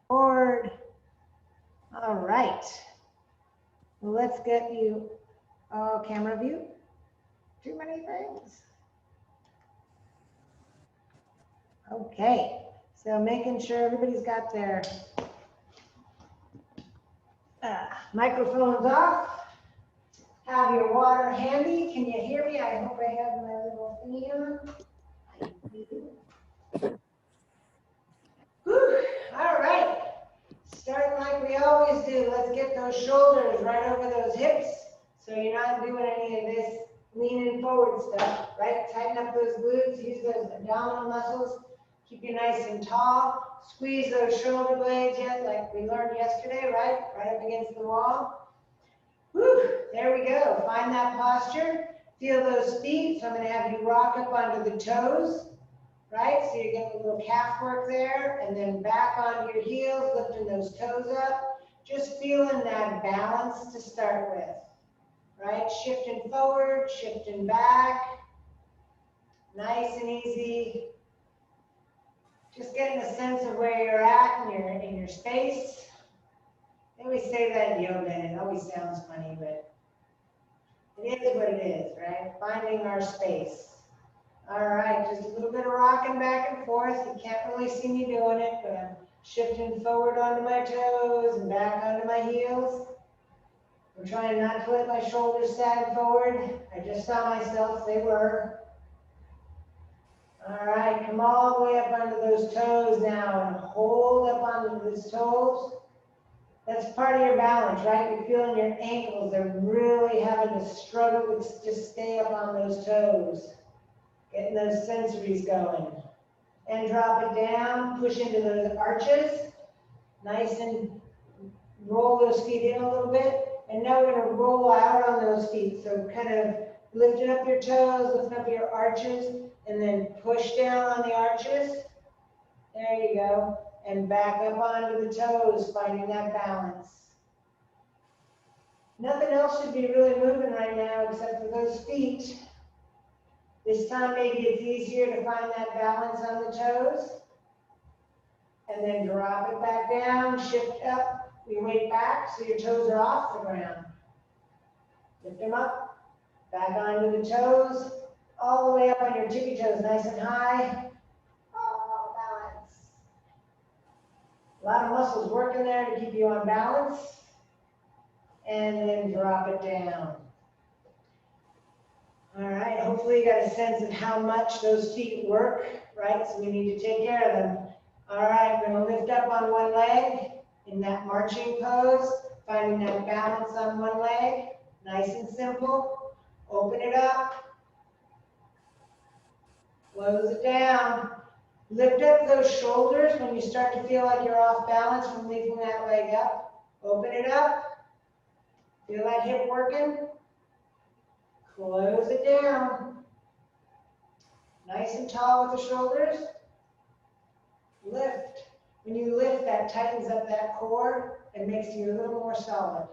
Forward. All right. Let's get you, camera view. Too many things. Okay. So making sure everybody's got their microphones off. Have your water handy. Can you hear me? I hope I have my little thingy on. I do. Whew. All right. Starting like we always do. Let's get those shoulders right over those hips so you're not doing any of this leaning forward stuff, right? Tighten up those glutes. Use those abdominal muscles. Keep you nice and tall. Squeeze those shoulder blades yet, like we learned yesterday, right? Right up against the wall. Whew, there we go. Find that posture. Feel those feet. So I'm going to have you rock up onto the toes, right? So you're getting a little calf work there, and then back onto your heels, lifting those toes up. Just feeling that balance to start with, right? Shifting forward, shifting back. Nice and easy. Just getting a sense of where you're at in your space. They always say that in yoga, and it always sounds funny, but it is what it is, right? Finding our space. All right, just a little bit of rocking back and forth. You can't really see me doing it, but I'm shifting forward onto my toes and back onto my heels. I'm trying not to let my shoulders sag forward. I just saw myself, they were. All right, come all the way up onto those toes now and hold up onto those toes. That's part of your balance, right? You're feeling your ankles. They're really having to struggle to just stay up on those toes. Getting those sensories going. And drop it down, push into those arches. Nice and roll those feet in a little bit. And now we're going to roll out on those feet. So kind of lifting up your toes, lifting up your arches, and then push down on the arches. There you go. And back up onto the toes, finding that balance. Nothing else should be really moving right now except for those feet. This time maybe it's easier to find that balance on the toes. And then drop it back down, shift up your weight back so your toes are off the ground. Lift them up, back onto the toes, all the way up on your tippy toes, nice and high. Oh, balance. A lot of muscles working there to keep you on balance. And then drop it down. All right, hopefully you got a sense of how much those feet work, right? So we need to take care of them. All right, we're going to lift up on one leg in that marching pose, finding that balance on one leg. Nice and simple. Open it up. Close it down. Lift up those shoulders when you start to feel like you're off balance from lifting that leg up. Open it up. Feel that hip working? Close it down. Nice and tall with the shoulders. Lift. When you lift, that tightens up that core and makes you a little more solid.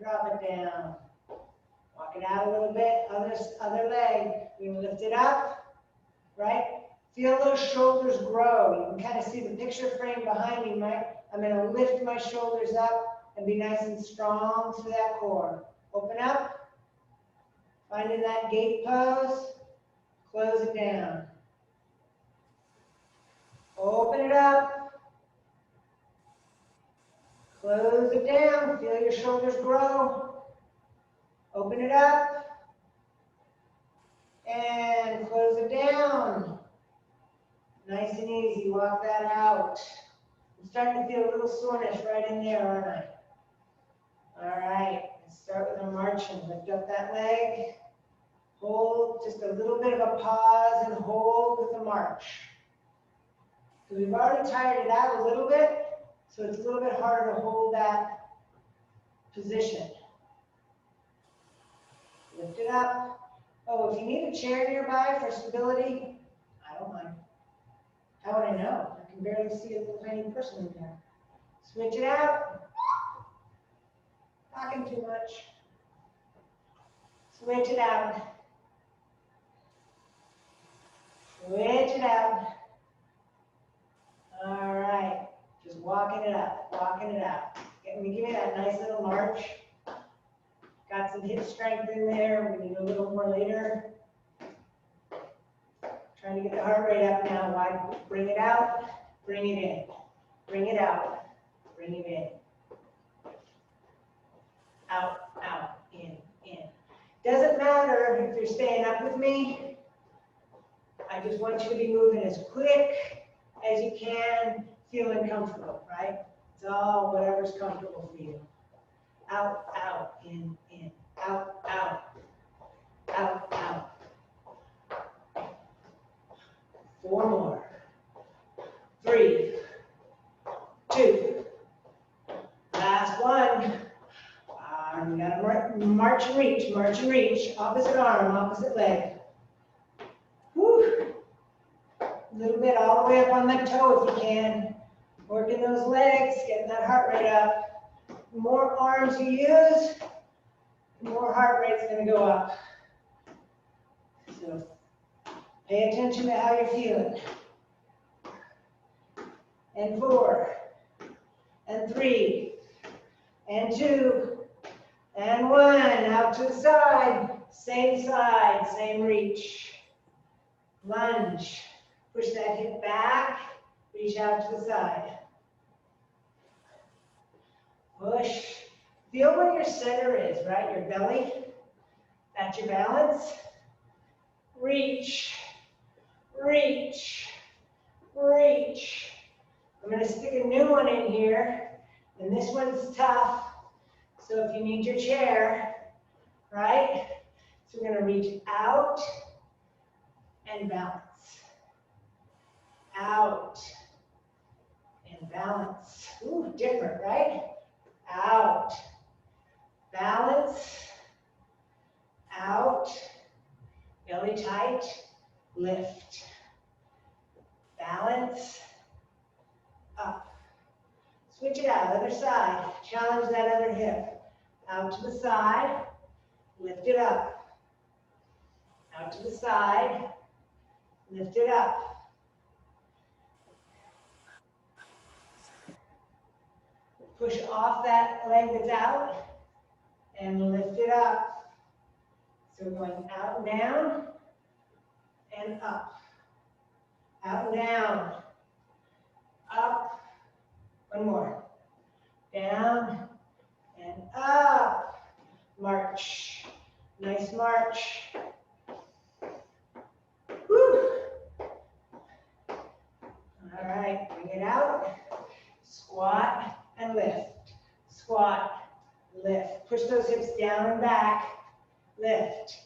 Drop it down. Walk it out a little bit. Other leg. You lift it up, right? Feel those shoulders grow. You can kind of see the picture frame behind me, right? I'm going to lift my shoulders up and be nice and strong through that core. Open up. Finding that gate pose. Close it down. Open it up. Close it down. Feel your shoulders grow. Open it up. And close it down. Nice and easy. Walk that out. I'm starting to feel a little soreness right in there, aren't I? All right. Let's start with a marching. Lift up that leg. Hold just a little bit of a pause and hold with a march. So we've already tired it out a little bit, so it's a little bit harder to hold that position. Lift it up. Oh, if you need a chair nearby for stability, I don't mind. How would I know? I can barely see a little tiny person in there. Switch it out. Talking too much. Switch it out. Switch it out. All right. Just walking it up, walking it out. Give me that nice little march. Got some hip strength in there. We need a little more later. Trying to get the heart rate up now. Why? Bring it out, bring it in. Bring it out, bring it in. Out, out, in. Doesn't matter if you're staying up with me. I just want you to be moving as quick as you can, feeling comfortable, right? It's all whatever's comfortable for you. Out, out, in, out, out, out, out. 4 more. 3, 2. Last one. We gotta march and reach, opposite arm, opposite leg. Whew. A little bit all the way up on that toe if you can. Working those legs, getting that heart rate up. The more arms you use, the more heart rate's gonna go up. So pay attention to how you're feeling. And 4, and 3, and 2, and 1, out to the side, same reach. Lunge, push that hip back, reach out to the side. Push, feel where your center is, right? Your belly, that's your balance. Reach, reach, reach. I'm gonna stick a new one in here, and this one's tough. So if you need your chair, right? So we're gonna reach out and balance. Out and balance. Ooh, different, right? Out, balance, out, belly tight, lift. Balance, up. Switch it out, other side. Challenge that other hip. Out to the side, lift it up. Out to the side, lift it up. Push off that leg that's out and lift it up. So we're going out and down and up. Out and down, up. One more. Down and up. March. Nice march. Woo. All right, bring it out. Squat and lift. Squat, lift. Push those hips down and back. Lift.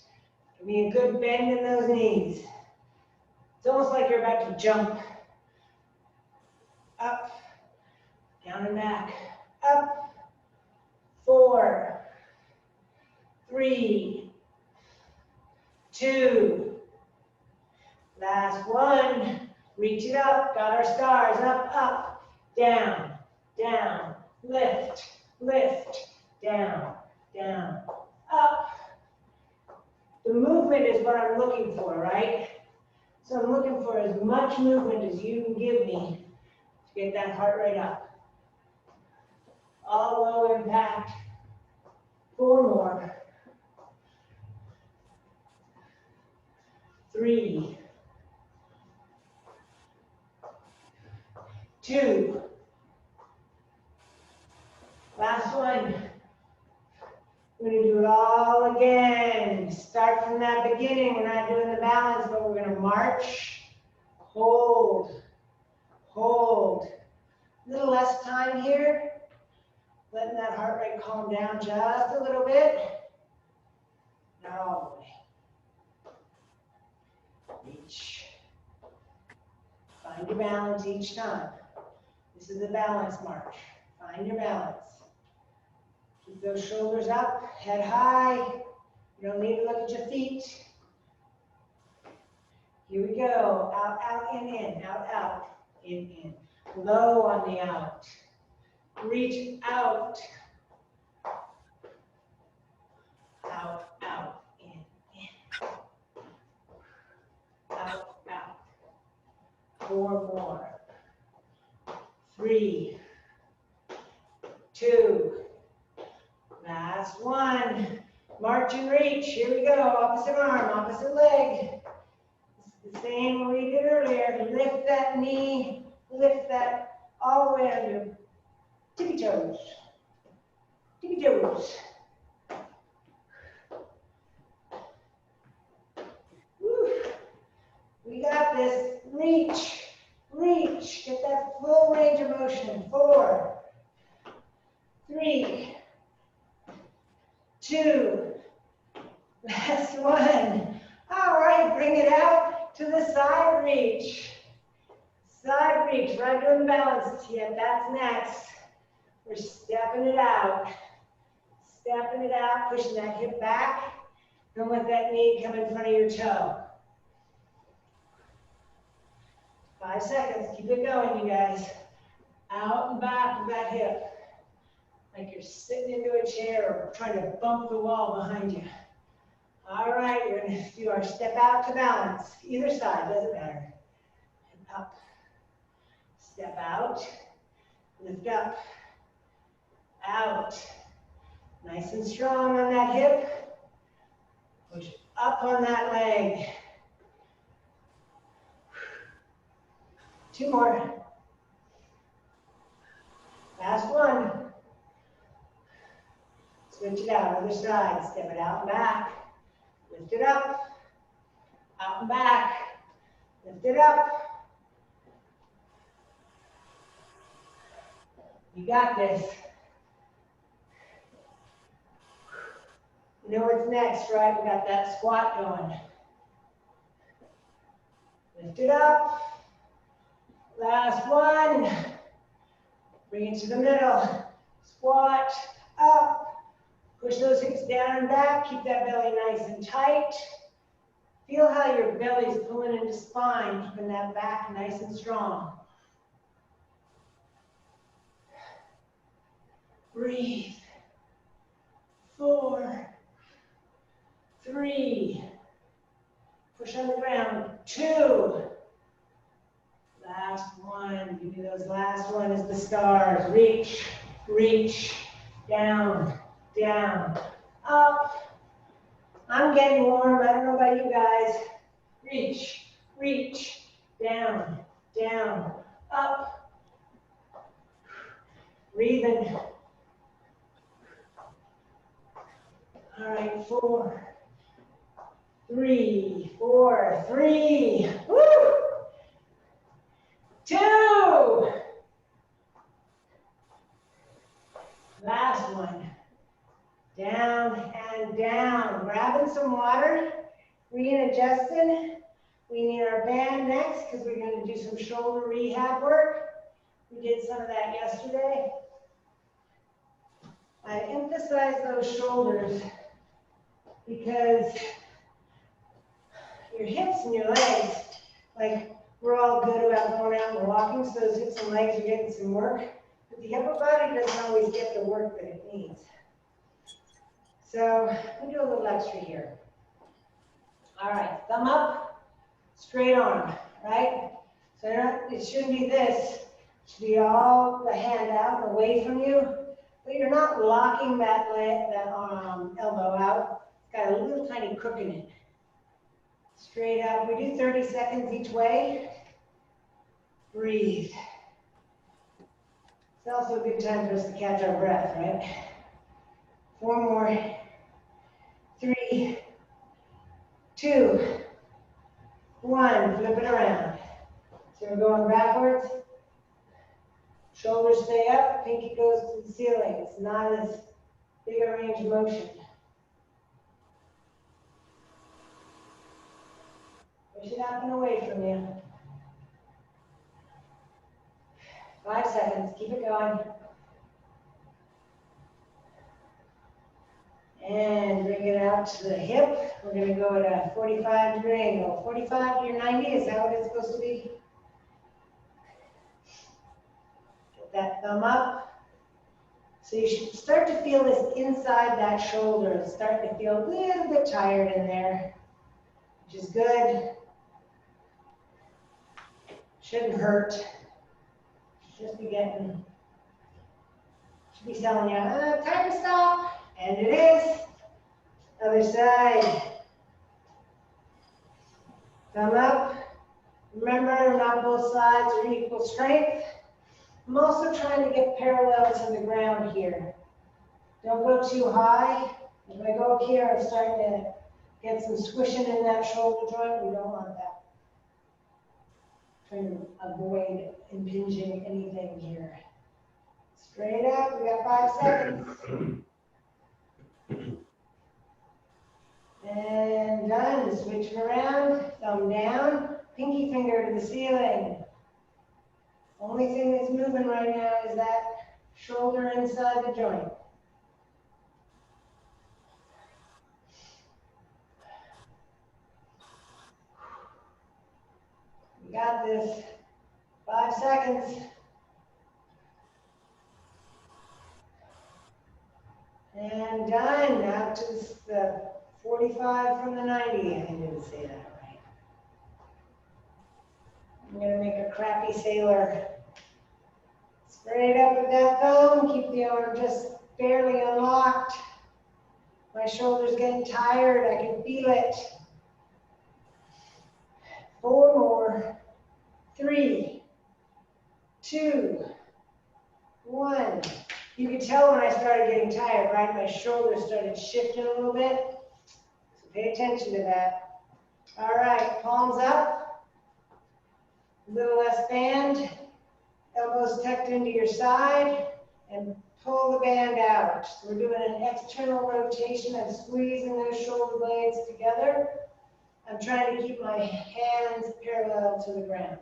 Give me a good bend in those knees. It's almost like you're about to jump. Up, down and back. Up. 4, 3, 2. Last one. Reach it up. Got our stars. Up, up, down, down. Lift, lift, down, down, up. The movement is what I'm looking for, right? So I'm looking for as much movement as you can give me to get that heart rate up. All low impact. 4 more. 3, 2. Last one. We're going to do it all again. Start from that beginning. We're not doing the balance, but we're going to march, hold, hold. A little less time here. Letting that heart rate calm down just a little bit. Not all the way. Reach. Find your balance each time. This is the balance march. Find your balance. Keep those shoulders up, head high. You don't need to look at your feet. Here we go. Out, out, in, out, out, in. Low on the out. Reach out. Out, out, in. Out, out. 4 more. 3, 2. Last one. March and reach. Here we go. Opposite arm, opposite leg. It's the same we did earlier. Lift that knee, lift that all the way under. Tippy toes. Tippy toes. Woo. We got this. Reach. Reach. Get that full range of motion. 4, 3, 2. Last one. All right, bring it out to the side reach. Side reach, right to unbalanced yet. That's next. We're stepping it out. Stepping it out, pushing that hip back. Don't let that knee come in front of your toe. 5 seconds, keep it going, you guys. Out and back with that hip. Like you're sitting into a chair or trying to bump the wall behind you. All right, we're going to do our step out to balance. Either side, doesn't matter. And up. Step out. Lift up. Out. Nice and strong on that hip. Push up on that leg. 2 more. Last one. Switch it out, other side. Step it out and back. Lift it up. Out and back. Lift it up. You got this. You know what's next, right? We got that squat going. Lift it up. Last one. Bring it to the middle. Squat up. Push those hips down and back. Keep that belly nice and tight. Feel how your belly's pulling into spine, keeping that back nice and strong. Breathe. 4, 3. Push on the ground. 2. Last one. Give me those last one is the stars. Reach, reach, down, down, up. I'm getting warm. I don't know about you guys. Reach, reach, down, down, up. Breathing. All right, 4, 3, 4, 3. Woo! 2. Last one. Down and down. Grabbing some water. Readjusting. We need our band next because we're going to do some shoulder rehab work. We did some of that yesterday. I emphasize those shoulders because your hips and your legs, like we're all good about going out and walking, so those hips and legs are getting some work. But the upper body doesn't always get the work that it needs. So we do a little extra here. All right, thumb up, straight arm, right? So it shouldn't be this. It should be all the hand out and away from you. But you're not locking that elbow out. It's got a little tiny crook in it. Straight up. We do 30 seconds each way. Breathe. It's also a good time for us to catch our breath, right? 4 more. 3, 2, 1. Flip it around. So we're going backwards. Shoulders stay up, pinky goes to the ceiling. It's not as big a range of motion. Push it up and away from you. 5 seconds, keep it going. And bring it out to the hip. We're going to go at a 45-degree angle. 45 to your 90, is that what it's supposed to be? Get that thumb up. So you should start to feel this inside that shoulder. It's starting to feel a little bit tired in there, which is good. Shouldn't hurt. Just be getting Should be telling you, time to stop. And it is. Other side. Thumb up. Remember, not both sides are equal strength. I'm also trying to get parallel to the ground here. Don't go too high. If I go up here, I'm starting to get some squishing in that shoulder joint. We don't want that. Trying to avoid impinging anything here. Straight up, we got 5 seconds. And done. Switch it around. Thumb down. Pinky finger to the ceiling. Only thing that's moving right now is that shoulder inside the joint. We got this. 5 seconds. And done. Now to the 45 from the 90. I didn't say that right. I'm going to make a crappy sailor. Straight up with that thumb. Keep the arm just barely unlocked. My shoulder's getting tired. I can feel it. 4 more. 3, 2, 1. You could tell when I started getting tired, right? My shoulders started shifting a little bit. So pay attention to that. All right, palms up. A little less band. Elbows tucked into your side. And pull the band out. So we're doing an external rotation and squeezing those shoulder blades together. I'm trying to keep my hands parallel to the ground.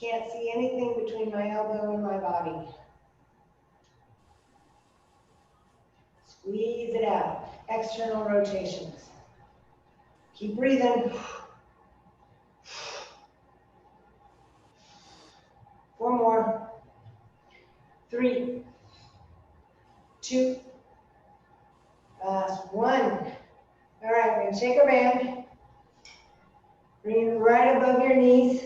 Can't see anything between my elbow and my body. Squeeze it out. External rotations. Keep breathing. 4 more. 3, 2, last 1. All right, we're going to take our band. Bring it right above your knees.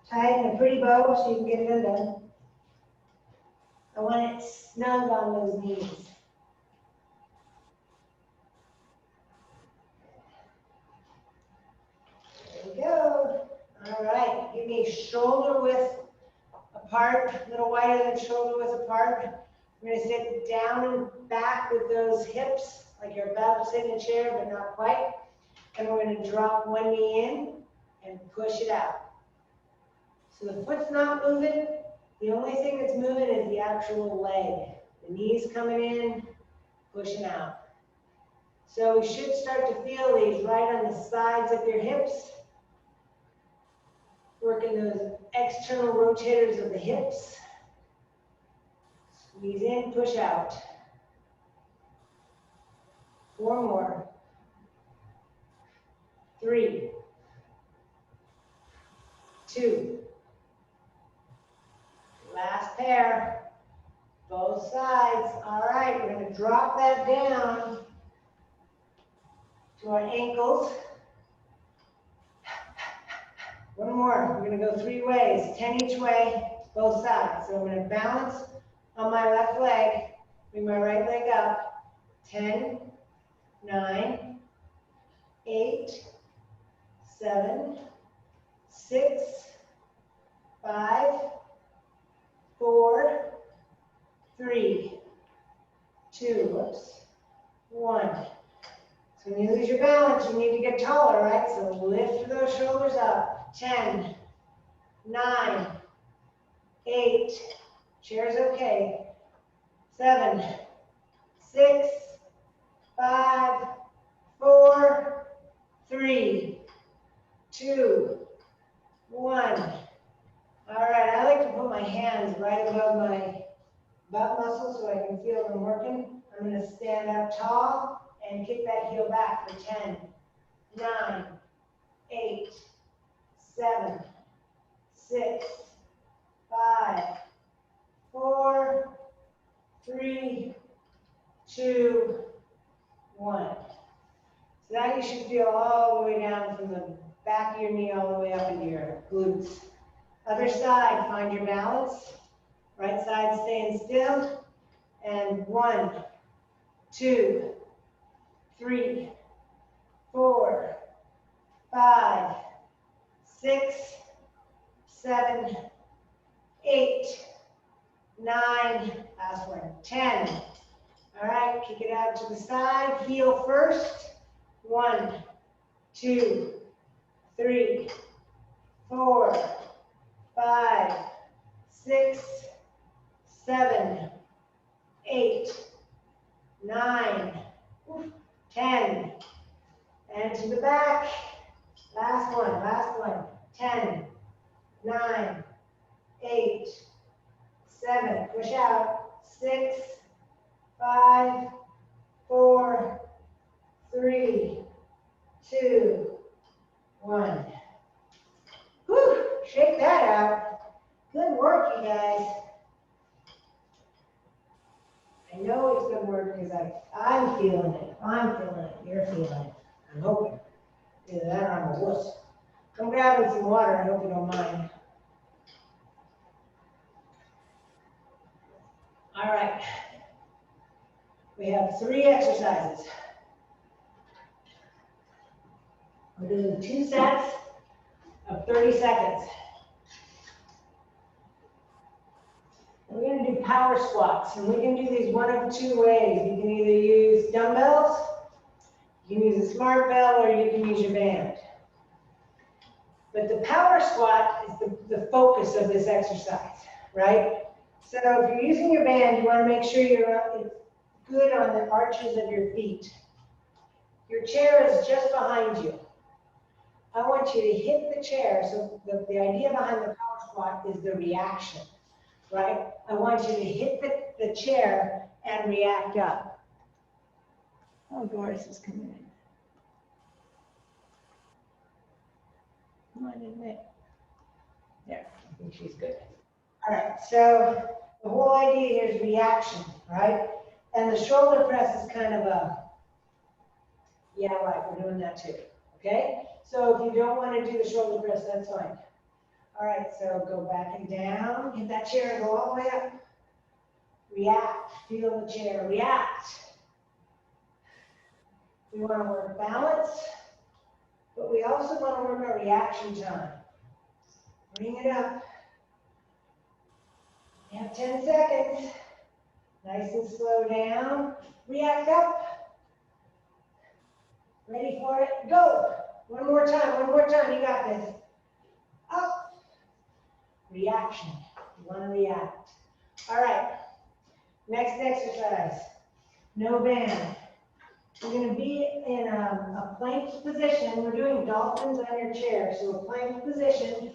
Tighten a pretty bow so you can get it undone. I want it snug on those knees. There we go. All right, give me shoulder width apart, a little wider than shoulder width apart. We're going to sit down and back with those hips, like you're about to sit in a chair, but not quite. And we're going to drop one knee in and push it out. So the foot's not moving. The only thing that's moving is the actual leg. The knee's coming in, pushing out. So we should start to feel these right on the sides of your hips. Working those external rotators of the hips. Squeeze in, push out. 4 more. 3, 2. Last pair. Both sides. All right, we're going to drop that down to our ankles. 1 more. We're going to go 3 ways, 10 each way, both sides. So I'm going to balance on my left leg, bring my right leg up. 10, 9, 8, 7, 6, 5, 4, 3, 2, 1. So when you lose your balance, you need to get taller, right? So lift those shoulders up. 10, 9, 8, chair's okay. 7, 6, 5, 4, 3, 2, 1. All right, I like to put my hands right above my butt muscles so I can feel them working. I'm going to stand up tall and kick that heel back for 10, 9, 8, 7, 6, 5, 4, 3, 2, 1. So now you should feel all the way down from the back of your knee all the way up into your glutes. Other side, find your balance. Right side staying still. And 1, 2, 3, 4, 5, 6, 7, 8, 9, last one, 10. All right, kick it out to the side, heel first. 1, 2, 3, 4, 5, 6, 7, 8, 9, 10. And to the back. Last one. 10, 9, 8, 7. Push out. 6, 5, 4, 3, 2, 1. Whew, shake that out. Good work, you guys. I know it's good work because I'm feeling it. I'm feeling it. You're feeling it. I'm hoping. Either that or I'm a wuss. I'm grabbing some water. I hope you don't mind. All right. We have 3 exercises. We're doing 2 sets of 30 seconds. We're going to do power squats, and we can do these one of 2 ways. You can either use dumbbells, you can use a smart bell, or you can use your band. But the power squat is the focus of this exercise, right? So if you're using your band, you want to make sure you're good on the arches of your feet. Your chair is just behind you. I want you to hit the chair. So the idea behind the power squat is the reaction, right? I want you to hit the chair and react up. Oh, Doris is coming in. Come on in there. There, I think she's good. All right, so the whole idea here is reaction, right? And the shoulder press is kind of a, yeah, right, we're doing that too, okay? So if you don't want to do the shoulder press, that's fine. All right, so go back and down, hit that chair and go all the way up. React, feel the chair, react. We want to work balance, but we also want to work our reaction time. Bring it up. You have 10 seconds. Nice and slow down. React up. Ready for it? Go. One more time. You got this. Up. Reaction. You want to react. All right. Next exercise. No band. We're going to be in a plank position. We're doing dolphins on your chair. So a plank position.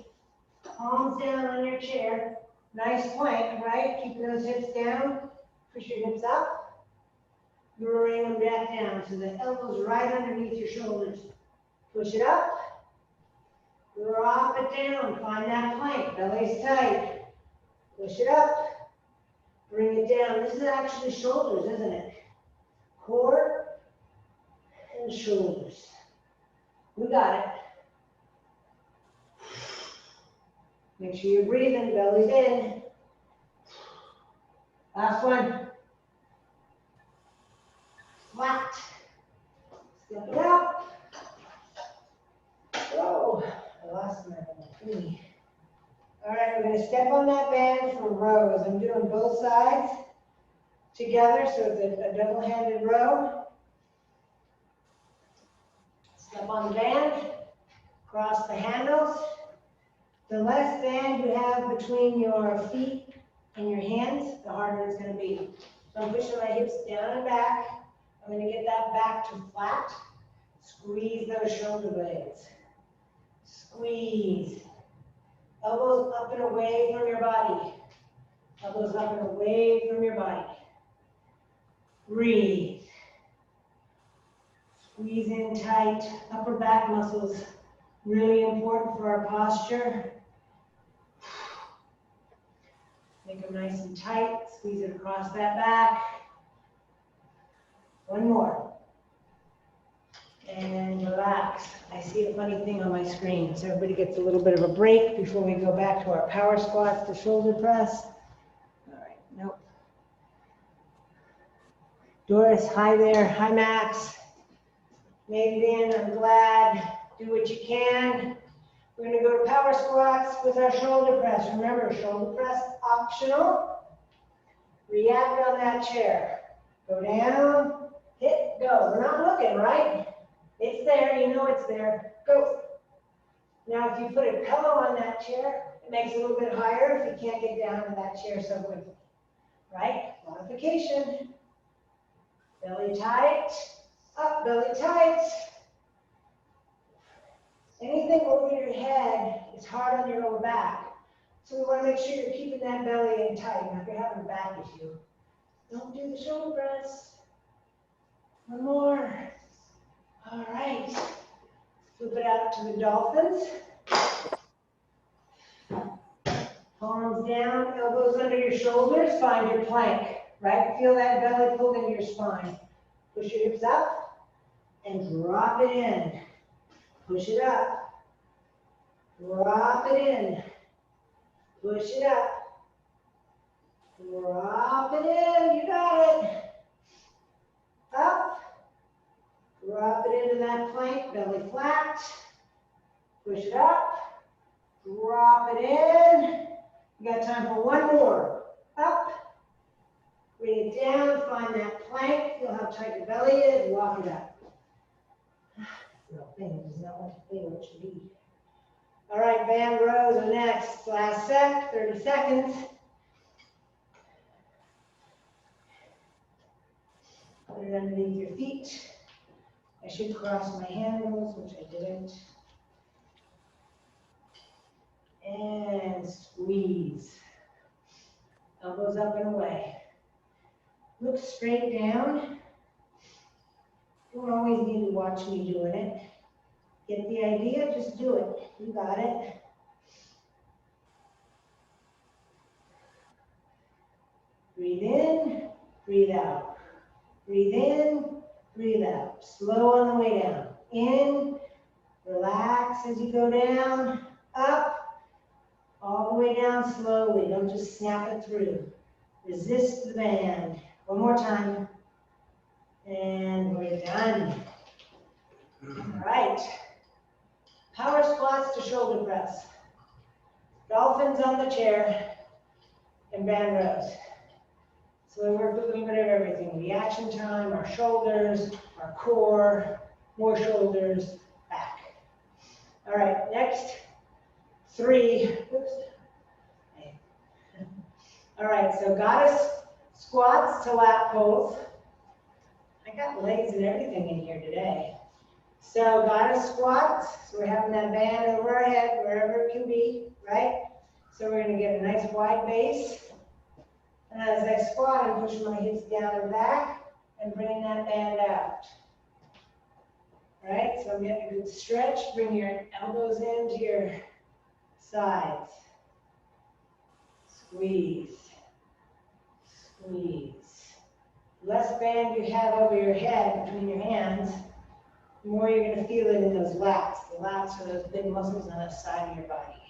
Palms down on your chair. Nice plank, right? Keep those hips down. Push your hips up. Bring them back down. So the elbows right underneath your shoulders. Push it up. Drop it down. Find that plank. Belly's tight. Push it up. Bring it down. This is actually shoulders, isn't it? Core and shoulders. We got it. Make sure you're breathing, belly's in. Last one. Flat. Step it up. Whoa, I lost my knee. All right, we're going to step on that band for rows. I'm doing both sides together, so it's a double-handed row. Step on the band, cross the handles. The less band you have between your feet and your hands, the harder it's going to be. So I'm pushing my hips down and back. I'm going to get that back to flat. Squeeze those shoulder blades. Squeeze. Elbows up and away from your body. Elbows up and away from your body. Breathe. Squeeze in tight. Upper back muscles, really important for our posture. Make them nice and tight. Squeeze it across that back. One more. And relax. I see a funny thing on my screen, so everybody gets a little bit of a break before we go back to our power squats, the shoulder press. Nope. Doris, hi there. Hi, Max. Megan, I'm glad. Do what you can. We're going to go to power squats with our shoulder press. Remember, shoulder press optional. React on that chair. Go down, hit, go. We're not looking, right? It's there. You know it's there. Go. Now, if you put a pillow on that chair, it makes it a little bit higher if you can't get down to that chair so quickly. Right? Modification. Belly tight. Up, belly tight. Anything over your head is hard on your lower back. So we want to make sure you're keeping that belly in tight. Now, if you're having a back issue, don't do the shoulder press. One more. All right. Flip it out to the dolphins. Palms down, elbows under your shoulders. Find your plank, right? Feel that belly pulled into your spine. Push your hips up and drop it in. Push it up. Drop it in. Push it up. Drop it in. You got it. Up. Drop it into that plank, belly flat. Push it up. Drop it in. You got time for one more. Up. Bring it down. Find that plank. Feel how tight your belly is. Walk it up. No, thing does not want to be what it should be. All right, band rows are next. Last set, 30 seconds. Put it underneath your feet. I should cross my handles, which I didn't. And squeeze. Elbows up and away. Look straight down. You don't always need to watch me doing it. Get the idea, just do it. You got it. Breathe in, breathe out. Breathe in, breathe out. Slow on the way down. In, relax as you go down, up, all the way down slowly. Don't just snap it through. Resist the band. One more time. And we're done. All right. Power squats to shoulder press. Dolphins on the chair and band rows. So we work with a little bit of everything. Reaction time, our shoulders, our core, more shoulders, back. All right, next 3. Oops. All right, so goddess squats to lat pulls. I got legs and everything in here today. So goddess squats, so we're having that band over our head, wherever it can be, right? So we're gonna get a nice wide base. And as I squat, I'm pushing my hips down and back and bringing that band out. All right, so I'm getting a good stretch. Bring your elbows into your sides. Squeeze, squeeze. The less band you have over your head between your hands, the more you're going to feel it in those lats. The lats are those big muscles on the side of your body.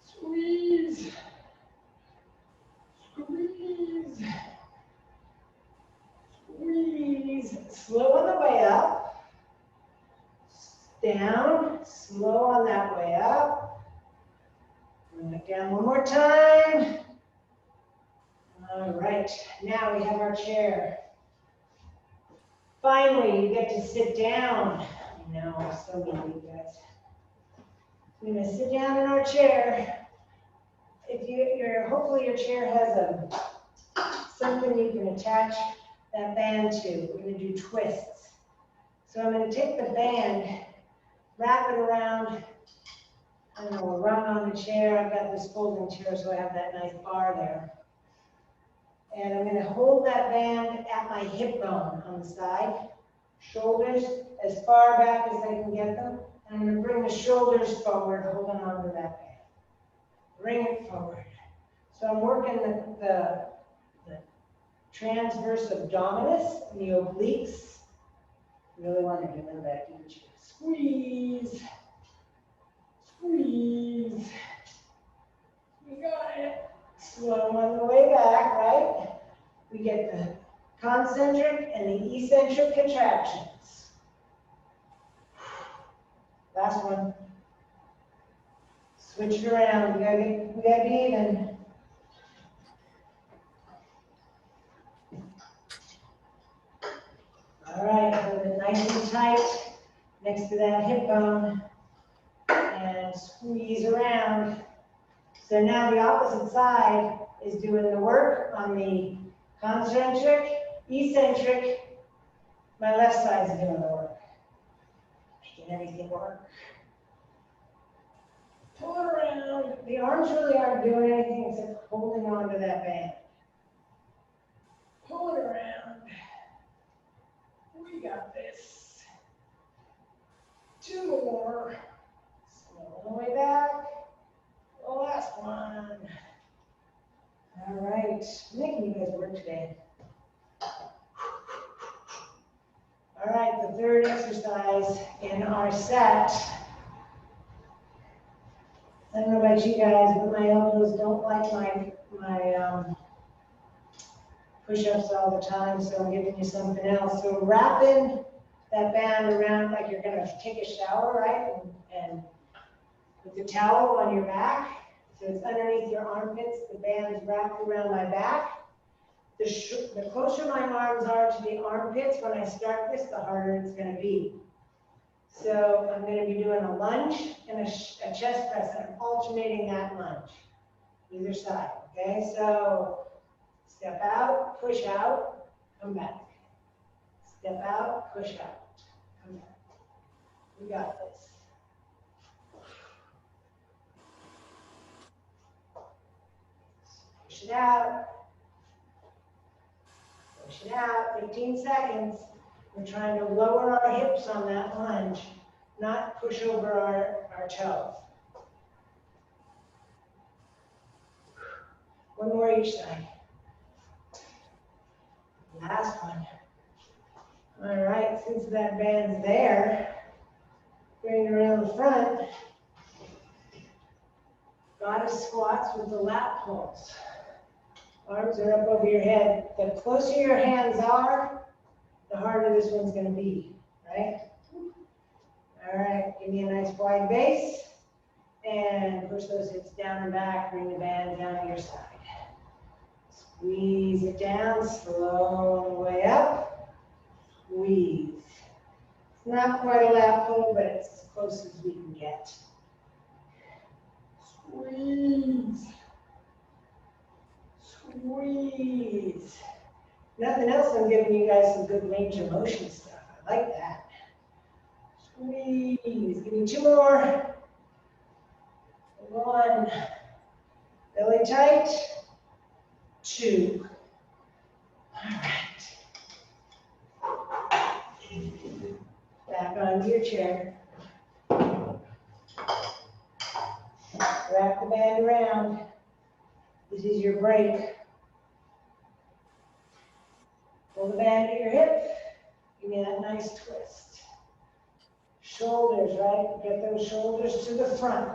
Squeeze. Squeeze. Squeeze. Slow on the way up. Down. Slow on that way up. Bring it down one more time. All right. Now we have our chair. Finally, you get to sit down. I know, I'm so mean to you guys. We're going to sit down in our chair. If hopefully your chair has something you can attach that band to. We're going to do twists. So I'm going to take the band, wrap it around, I don't know, a rung on the chair. I've got this folding chair, so I have that nice bar there. And I'm going to hold that band at my hip bone on the side. Shoulders as far back as I can get them. And I'm going to bring the shoulders forward, holding on to that band. Bring it forward. So I'm working the transverse abdominis and the obliques. You really wanted to know that, didn't you? Squeeze. Squeeze. You got it. Slow on the way back. we get the concentric and the eccentric contractions. Last one. Switch it around. We gotta be even. All right, hold it nice and tight next to that hip bone and squeeze around. So now the opposite side is doing the work on the concentric, eccentric. My left side's doing the work. Making everything work. Pull it around. The arms really aren't doing anything except holding on to that band. Pull it around. We got this. 2 more. Slow the way back. The last one. All right. I'm making you guys work today. All right, the third exercise in our set. I don't know about you guys, but my elbows don't like my push-ups all the time, so I'm giving you something else. So wrapping that band around like you're gonna take a shower, right? And with the towel on your back, so it's underneath your armpits, the band is wrapped around my back. The closer my arms are to the armpits when I start this, the harder it's gonna be. So I'm gonna be doing a lunge and a chest press, and I'm alternating that lunge, either side, okay? So step out, push out, come back. Step out, push out, come back. We got this. Push it out. Push it out, 15 seconds. We're trying to lower our hips on that lunge, not push over our toes. One more each side. Last one. All right, since that band's there, bring it around the front. Goddess squats with the lat pulls. Arms are up over your head. The closer your hands are, the harder this one's going to be, right? All right, give me a nice wide base. And push those hips down and back. Bring the band down to your side. Squeeze it down, slow the way up. Squeeze. It's not quite a lat pull, but it's as close as we can get. Squeeze. Squeeze. Nothing else, I'm giving you guys some good range of motion stuff. I like that. Squeeze. Give me 2 more. 1. Belly tight. 2. All right. Back onto your chair. Wrap the band around. This is your break. Pull the band at your hip. Give me that nice twist. Shoulders, right? Get those shoulders to the front.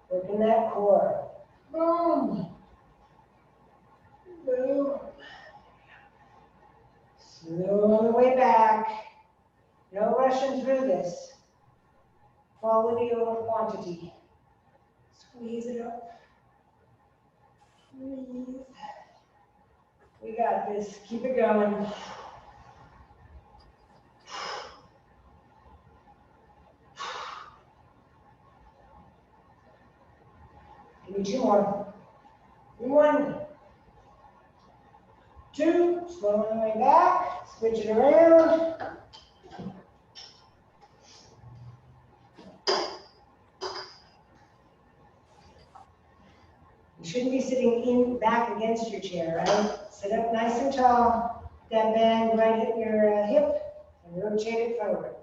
Working that core. Boom. Boom. Slow on the way back. No rushing through this. Quality over quantity. Squeeze it up. Squeeze. We got this. Keep it going. Give me 2 more. 1, 2. Slow on the way back. Switch it around. You shouldn't be sitting back against your chair, right? Sit up nice and tall. That band right at your hip and rotate it forward.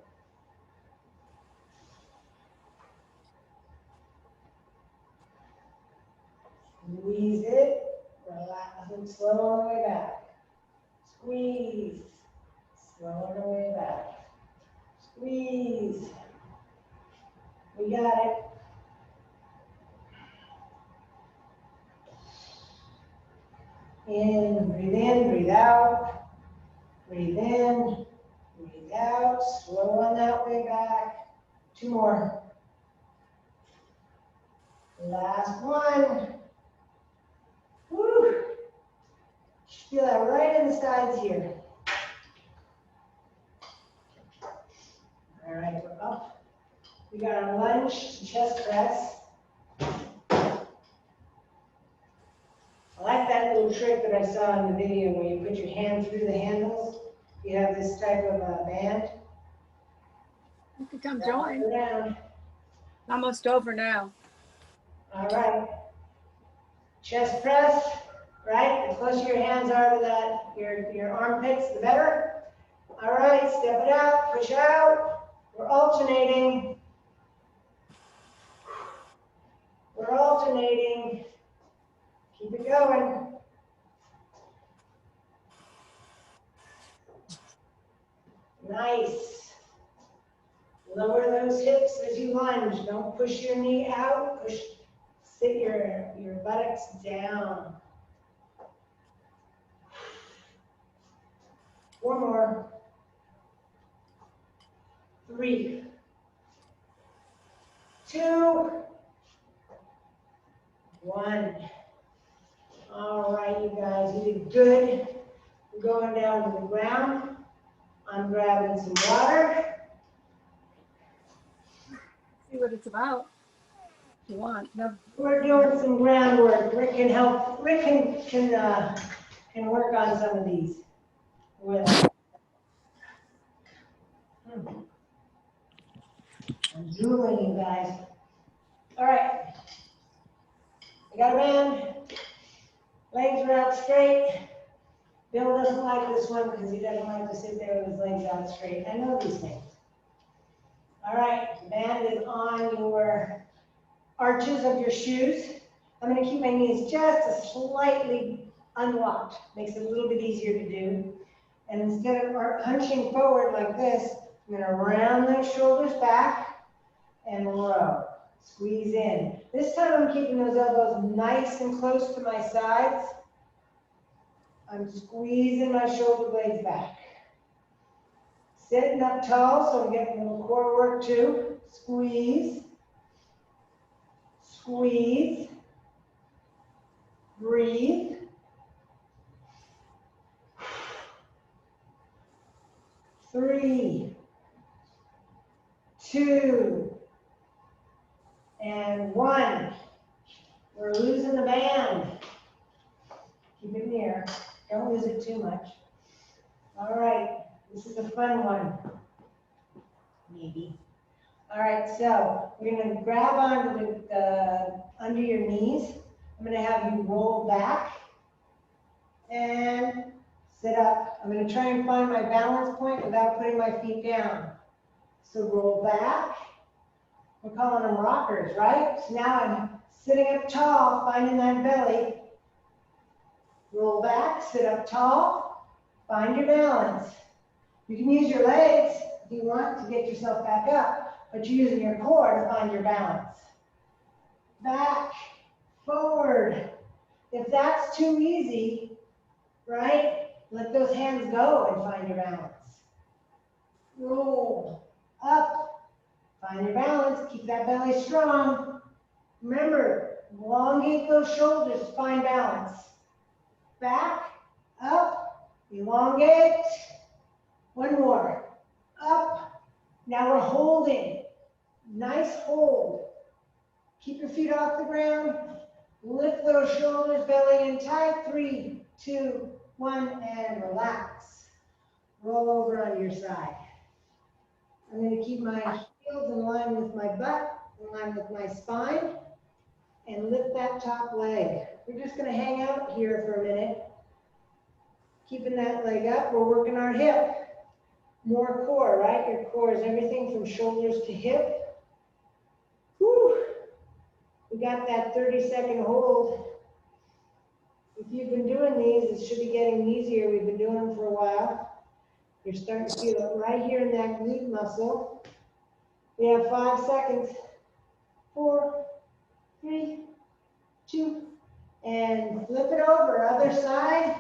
Squeeze it. Relax and slow on the way back. Squeeze. Slow on the way back. Squeeze. We got it. in, breathe out, breathe in, breathe out, slow on that way back. 2 more. Last one. Woo. Feel that right in the sides here. All right, we're up. We got our lunge to chest press. I like that little trick that I saw in the video where you put your hand through the handles. You have this type of a band. You can come join. Around. Almost over now. All right. Chest press, right? The closer your hands are to that, your armpits, the better. All right, step it out, push out. We're alternating. We're alternating. Keep it going. Nice. Lower those hips as you lunge. Don't push your knee out. Sit your buttocks down. 4 more. 3, 2, 1. All right, you guys, you did good. We're going down to the ground. I'm grabbing some water. See what it's about. If you want. No. We're doing some groundwork. Rick can help. Rick can work on some of these with. I'm drooling, you guys. All right. I got a band. Legs are out straight. Bill doesn't like this one because he doesn't like to sit there with his legs out straight. I know these things. All right, band is on your arches of your shoes. I'm going to keep my knees just slightly unlocked. Makes it a little bit easier to do. And instead of hunching forward like this, I'm going to round those shoulders back and row. Squeeze in. This time I'm keeping those elbows nice and close to my sides. I'm squeezing my shoulder blades back. Sitting up tall, so I'm getting a little core work too. Squeeze. Squeeze. Breathe. Three, 2, and 1. We're losing the band. Keep it near. Don't lose it too much. All right, this is a fun one. Maybe. All right, so we're going to grab onto the under your knees. I'm going to have you roll back and sit up. I'm going to try and find my balance point without putting my feet down. So roll back. We're calling them rockers, right? So now I'm sitting up tall, finding that belly. Roll back, sit up tall, find your balance. You can use your legs if you want to get yourself back up, but you're using your core to find your balance. Back, forward. If that's too easy, right? Let those hands go and find your balance. Roll up, find your balance, keep that belly strong. Remember, elongate those shoulders to find balance. Back, up, elongate. 1 more, up. Now we're holding, nice hold. Keep your feet off the ground, lift those shoulders, belly in tight. 3, 2, 1, and relax. Roll over on your side. I'm going to keep my heels in line with my butt, in line with my spine, and lift that top leg. We're just going to hang out here for a minute. Keeping that leg up, we're working our hip. More core, right? Your core is everything from shoulders to hip. Whew. We got that 30-second hold. If you've been doing these, it should be getting easier. We've been doing them for a while. You're starting to feel it right here in that glute muscle. We have 5 seconds. 4, 3, 2, And flip it over, other side.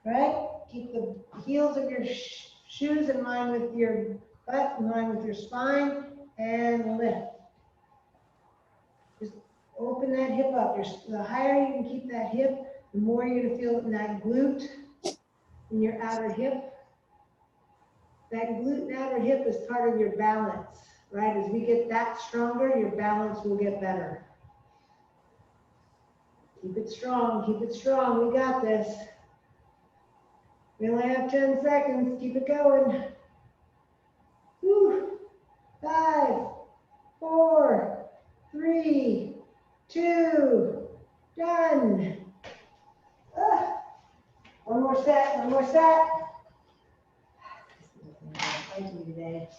Right? Keep the heels of your shoes in line with your butt, in line with your spine, and lift. Just open that hip up. The higher you can keep that hip, the more you're gonna feel it in that glute, in your outer hip. That glute and outer hip is part of your balance, right? As we get that stronger, your balance will get better. Keep it strong, keep it strong. We got this. We only have 10 seconds. Keep it going. Whew. 5, 4, 3, 2, done. One more set, one more set. Thank you today.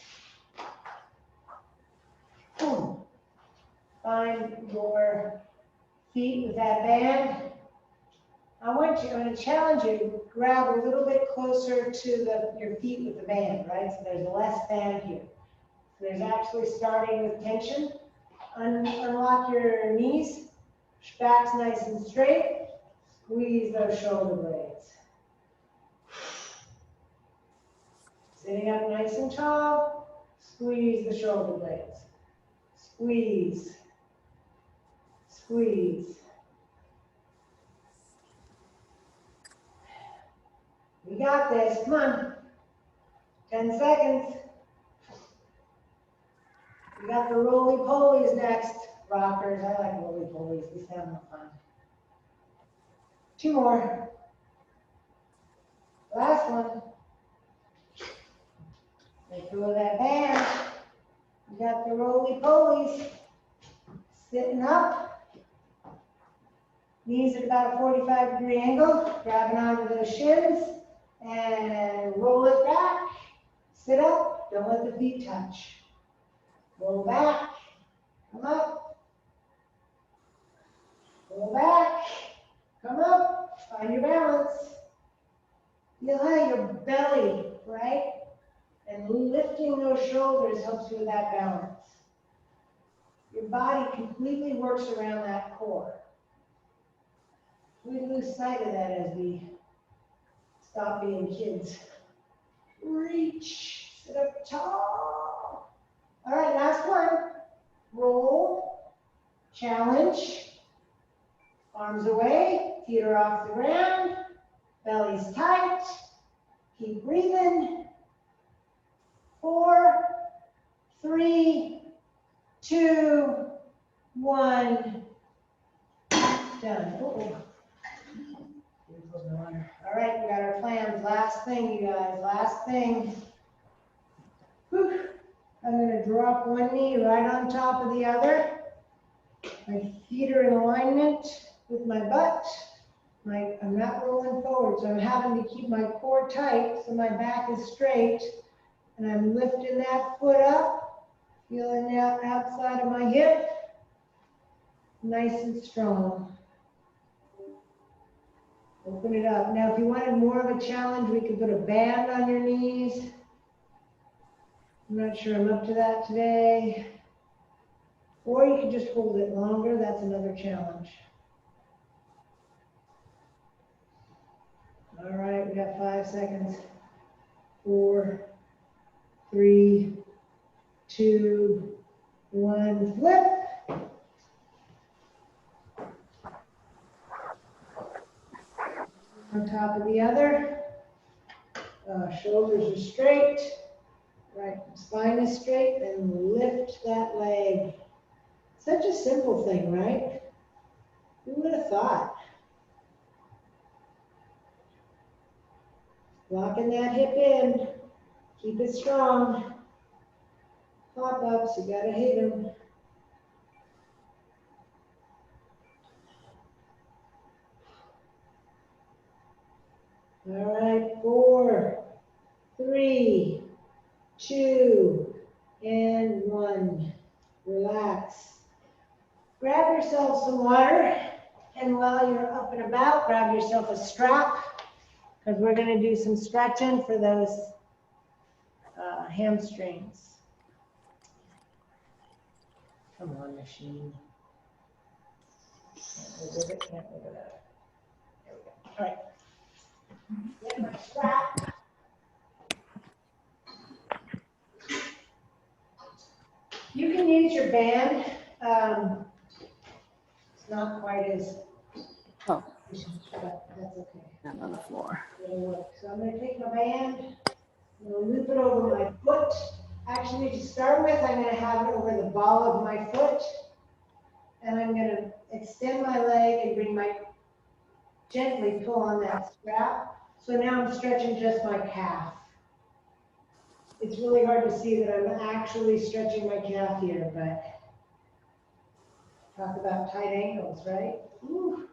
Find your feet with that band. I'm going to challenge you to grab a little bit closer to your feet with the band, right? So there's less band here. So there's actually starting with tension. Unlock your knees, back's nice and straight. Squeeze those shoulder blades. Sitting up nice and tall, squeeze the shoulder blades. Squeeze, squeeze. We got this, come on. 10 seconds. We got the roly-polies next. Rockers, I like roly-polies, these sound more fun. 2 more. Last one. Let go of that band. We got the roly-polies. Sitting up. Knees at about a 45-degree angle. Grabbing onto those shins. And roll it back. Sit up. Don't let the feet touch. Roll back. Come up. Roll back. Come up. Find your balance. Feel how your belly, right? And lifting those shoulders helps you with that balance. Your body completely works around that core. We lose sight of that as we stop being kids. Reach, sit up tall. All right, last one. Roll, challenge. Arms away, feet are off the ground. Belly's tight. Keep breathing. 4, 3, 2, 1. Done. Uh-oh. All right, we got our plans. Last thing, you guys. Last thing. Whew. I'm going to drop one knee right on top of the other. My feet are in alignment with my butt. I'm not rolling forward, so I'm having to keep my core tight so my back is straight. And I'm lifting that foot up, feeling the outside of my hip, nice and strong. Open it up. Now, if you wanted more of a challenge, we could put a band on your knees. I'm not sure I'm up to that today. Or you could just hold it longer. That's another challenge. All right, we got 5 seconds. 4, 3, 2, 1, flip. On top of the other. Shoulders are straight. Right, spine is straight, and lift that leg. Such a simple thing, right? Who would have thought? Locking that hip in. Keep it strong. Pop-ups, you gotta hit them. All right, 4, 3, 2, and 1. Relax. Grab yourself some water, and while you're up and about, grab yourself a strap, because we're going to do some stretching for those hamstrings. Come on, machine. the rivet can't open up. There we go. All right. Get my strap. You can use your band. It's not quite as, Oh, but that's okay. not on the floor. It'll work. So I'm gonna take my band, I'm gonna loop it over my foot. Actually, to start with, I'm gonna have it over the ball of my foot. And I'm gonna extend my leg and gently pull on that strap. So now I'm stretching just my calf. It's really hard to see that I'm actually stretching my calf here, but talk about tight ankles, right? Whew.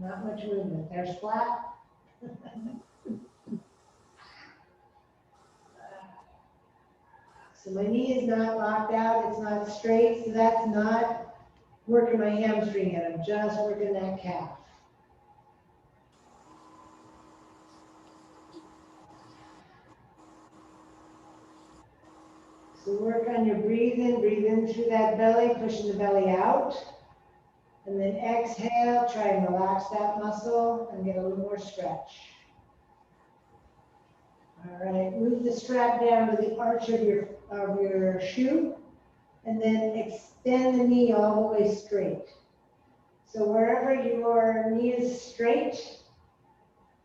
Not much movement. There's flat. So my knee is not locked out, it's not straight, so that's not working my hamstring yet. I'm just working that calf. So work on your breathing, breathe in through that belly, pushing the belly out. And then exhale, try and relax that muscle and get a little more stretch. All right, move the strap down to the arch of your shoe, and then extend the knee all the way straight. So wherever your knee is straight,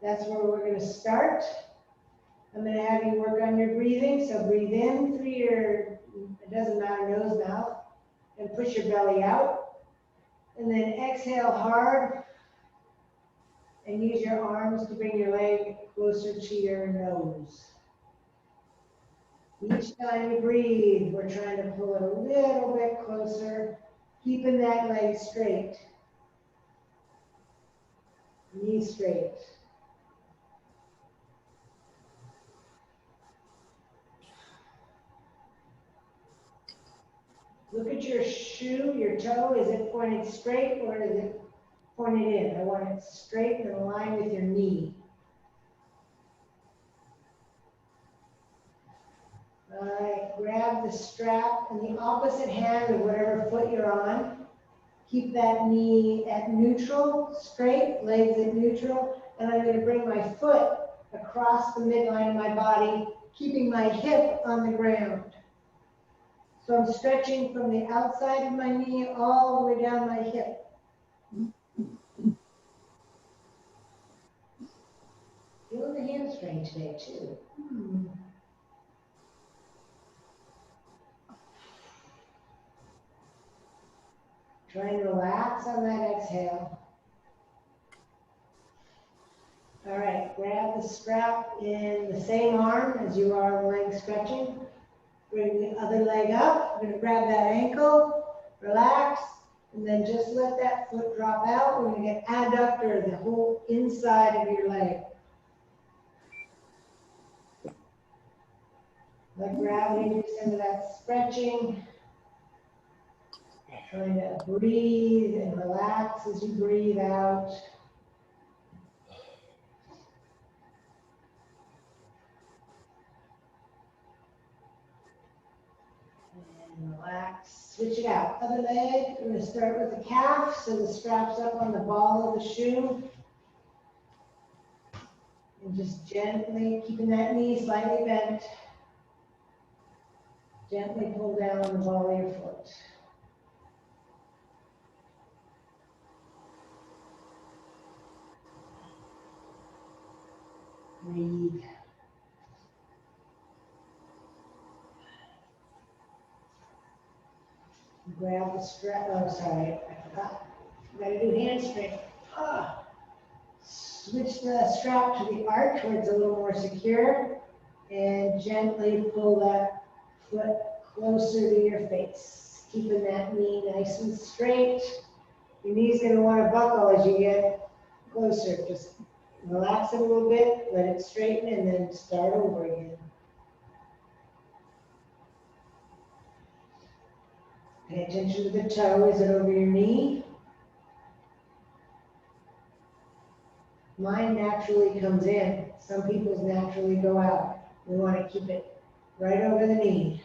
that's where we're going to start. I'm going to have you work on your breathing. So breathe in through it doesn't matter, nose, mouth, and push your belly out. And then exhale hard and use your arms to bring your leg closer to your nose. Each time you breathe, we're trying to pull it a little bit closer, keeping that leg straight. Knee straight. Look at your shoe, your toe. Is it pointed straight or is it pointed in? I want it straight and aligned with your knee. All right, grab the strap in the opposite hand of whatever foot you're on. Keep that knee at neutral, straight, legs at neutral, and I'm going to bring my foot across the midline of my body, keeping my hip on the ground. So I'm stretching from the outside of my knee all the way down my hip. Feeling the hamstring today too. Try and relax on that exhale. All right, grab the strap in the same arm as you are the leg stretching. Bring the other leg up. We're going to grab that ankle, relax, and then just let that foot drop out. We're going to get adductor, the whole inside of your leg. Let gravity do some of that stretching. Trying to breathe and relax as you breathe out. And relax. Switch it out. Other leg. We're going to start with the calf. So the strap's up on the ball of the shoe. And just gently keeping that knee slightly bent. Gently pull down on the ball of your foot. Breathe. Grab the strap. Oh, sorry, I forgot. You gotta do hamstring. Switch the strap to the arch where it's a little more secure, and gently pull that foot closer to your face, keeping that knee nice and straight. Your knee's gonna want to buckle as you get closer. Just relax it a little bit, let it straighten, and then start over again. Pay attention to the toe. Is it over your knee? Mine naturally comes in. Some people's naturally go out. We want to keep it right over the knee.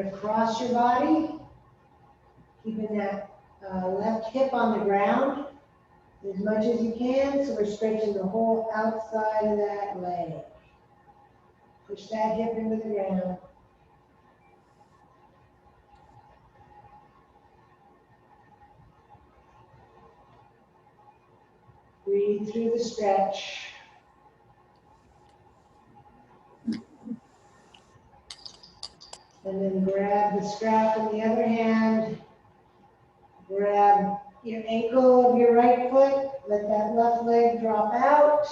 gonna cross your body, keeping that left hip on the ground as much as you can, so we're stretching the whole outside of that leg. Push that hip into the ground. Breathe through the stretch. And then grab the strap in the other hand. Grab your ankle of your right foot. Let that left leg drop out.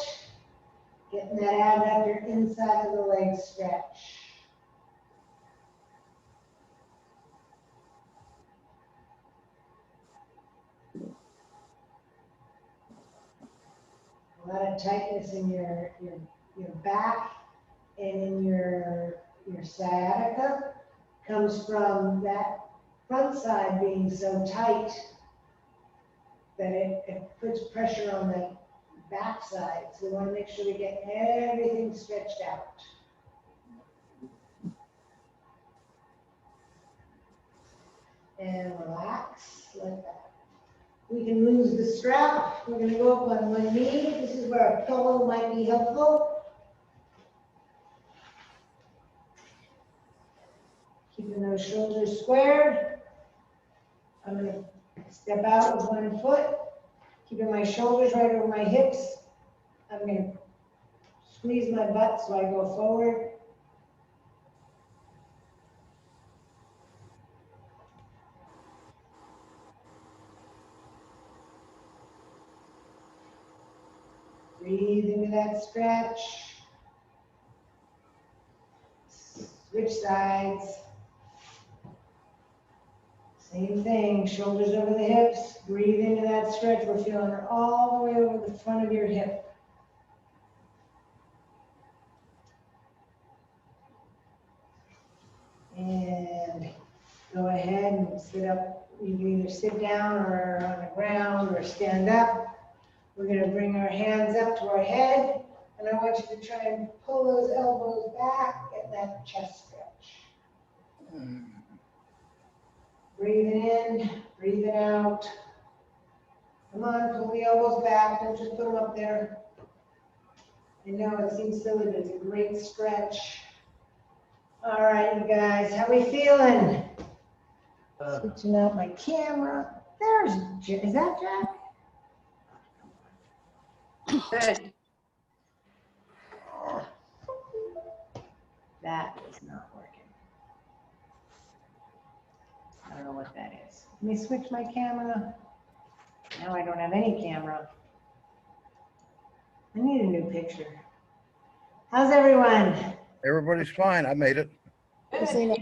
Getting that abductor inside of the leg stretch. A lot of tightness in your back and in your sciatica comes from that front side being so tight that it puts pressure on the back side. So we want to make sure we get everything stretched out. And relax like that. We can lose the strap. We're going to go up on one knee. This is where a pillow might be helpful. Keeping those shoulders squared. I'm going to step out with one foot, keeping my shoulders right over my hips. I'm going to squeeze my butt so I go forward. Breathe into that stretch. Switch sides. Same thing, shoulders over the hips. Breathe into that stretch. We're feeling it all the way over the front of your hip. And go ahead and sit up. You can either sit down or on the ground or stand up. We're going to bring our hands up to our head, and I want you to try and pull those elbows back, get that chest stretch. Breathing in, breathing out. Come on, pull the elbows back, don't just put them up there. I know it seems silly, but it's a great stretch. All right, you guys, how we feeling? Switching out my camera. Is that Jack? Good. That is not working. I don't know what that is. Let me switch my camera. Now I don't have any camera. I need a new picture. How's everyone? Everybody's fine. I made it. Christina.